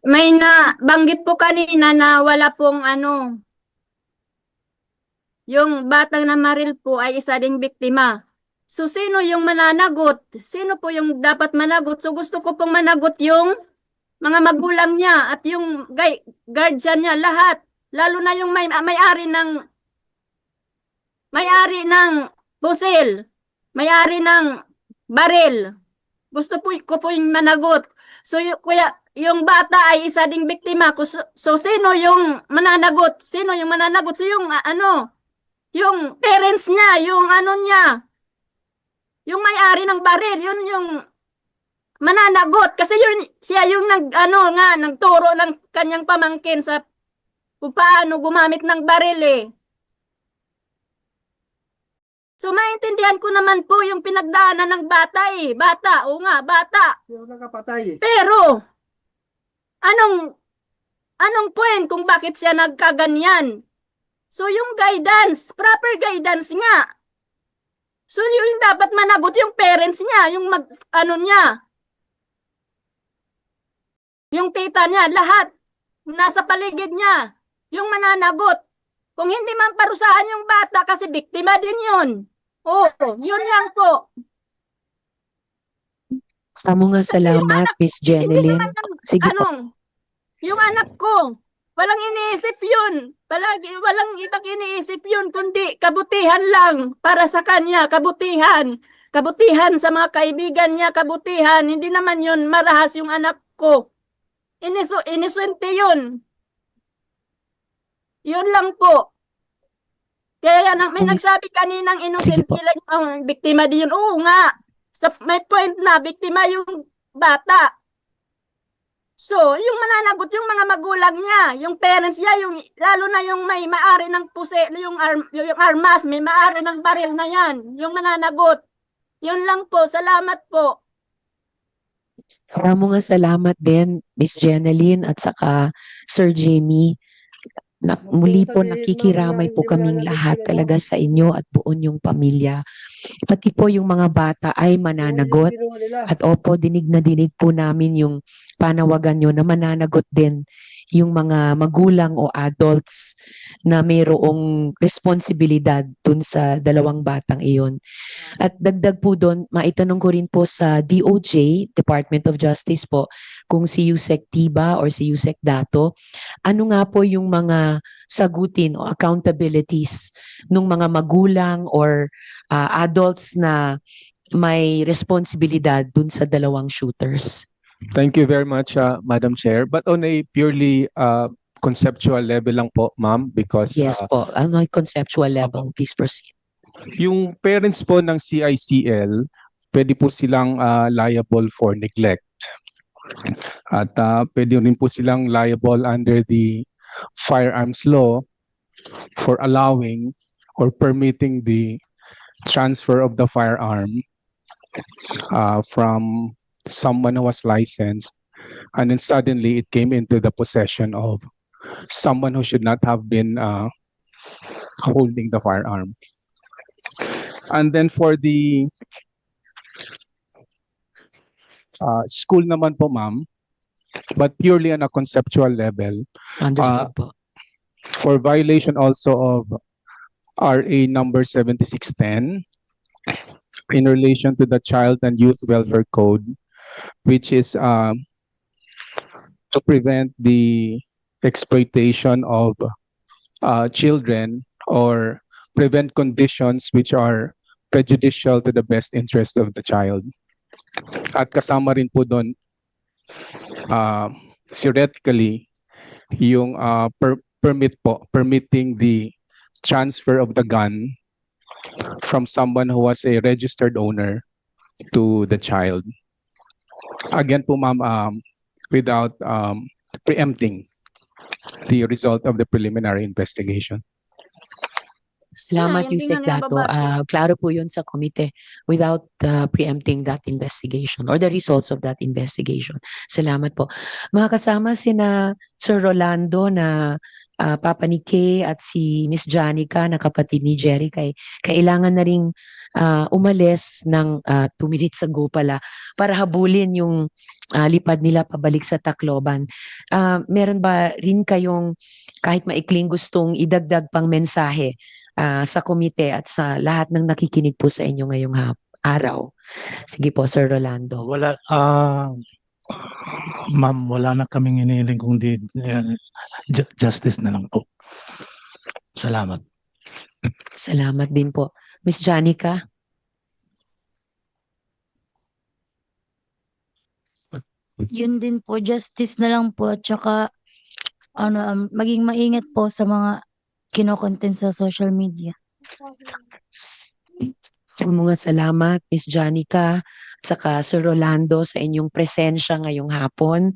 May nabanggit po kanina na wala pong ano, yung batang namaril po ay isa ding biktima. So, sino yung mananagot? Sino po yung dapat managot? So, gusto ko pong managot yung mga magulang niya at yung guardian niya, lahat. Lalo na yung may-ari ng pusil, may-ari ng baril. Gusto po ko po yung managot. So, kuya, yung bata ay isa ding biktima. So, sino yung mananagot? Sino yung mananagot? So, yung yung parents niya, yung ano niya, yung may-ari ng baril, yun yung mananagot. Kasi yun, siya yung nagturo ng kanyang pamangkin sa kung paano gumamit ng baril eh. So, maintindihan ko naman po yung pinagdaanan ng bata eh. Bata, o nga, bata. Yung nakapatay. Pero, anong point kung bakit siya nagkaganyan? So, yung guidance, proper guidance nga. So, yung dapat managot yung parents niya, yung yung tita niya, lahat, nasa paligid niya, yung mananagot. Kung hindi man parusahan yung bata kasi biktima din yun. Oh, yun lang po. Maraming salamat, Miss Hindi Jeneline. naman Sige po. yung anak ko, walang iniisip yun. Walang ibang iniisip yun, kundi kabutihan lang para sa kanya, kabutihan. Kabutihan sa mga kaibigan niya, kabutihan. Hindi naman yun marahas yung anak ko. Iniswerte yun. Yun lang po. Kaya may nagsabi kaninang innocent lang ang biktima din yun. Oo nga. May point na biktima yung bata. So, yung mananagot yung mga magulang niya, yung parents niya, lalo na yung may maari ng yung armas, may maari ng baril na yan, yung mananagot. Yun lang po. Salamat po. Maraming salamat din, Miss Jeneline at saka Sir Jamie. Muli po nakikiramay po kaming lahat talaga sa inyo at buon yung pamilya. Pati po yung mga bata ay mananagot. At opo, dinig na dinig po namin yung panawagan nyo na mananagot din yung mga magulang o adults na mayroong responsibilidad dun sa dalawang batang iyon. At dagdag po doon, maitanong ko rin po sa DOJ, Department of Justice po, kung si Yusek Tiba or si Yusek Dato, ano nga po yung mga sagutin o accountabilities ng mga magulang or adults na may responsibilidad dun sa dalawang shooters? Thank you very much, Madam Chair. But on a purely conceptual level lang po, ma'am, because Yes po, on a conceptual level, please proceed. yung parents po ng CICL, pwede po silang liable for neglect. At pwede rin po silang liable under the firearms law for allowing or permitting the transfer of the firearm from someone who was licensed, and then suddenly it came into the possession of someone who should not have been holding the firearm. And then for the school naman po, ma'am, but purely on a conceptual level, Understood po. for violation also of RA number 7610 in relation to the Child and Youth Welfare Code, which is to prevent the exploitation of children or prevent conditions which are prejudicial to the best interest of the child. At kasama rin po doon, theoretically, yung permitting the transfer of the gun from someone who was a registered owner to the child. Again po, ma'am, without preempting the result of the preliminary investigation. Salamat, Hindi Yusek na Dato. nababasa. Klaro po yun sa komite without preempting that investigation or the results of that investigation. Salamat po. Mga kasama sina Sir Rolando na Papa ni Kay at si Miss Janica na kapatid ni Jerry, kailangan na ring umalis ng 2 minutes ago pala para habulin yung lipad nila pabalik sa Tacloban. Meron ba rin kayong kahit maikling gustong idagdag pang mensahe sa komite at sa lahat ng nakikinig po sa inyo ngayong araw? Sige po, Sir Rolando. Wala, ma'am, wala na kaming hinihiling kundi justice na lang po. Salamat. Salamat din po. Miss Janica? Yun din po, justice na lang po at saka maging maingat po sa mga kino-content sa social media. Mga salamat, Miss Janica, at saka Sir Rolando sa inyong presensya ngayong hapon.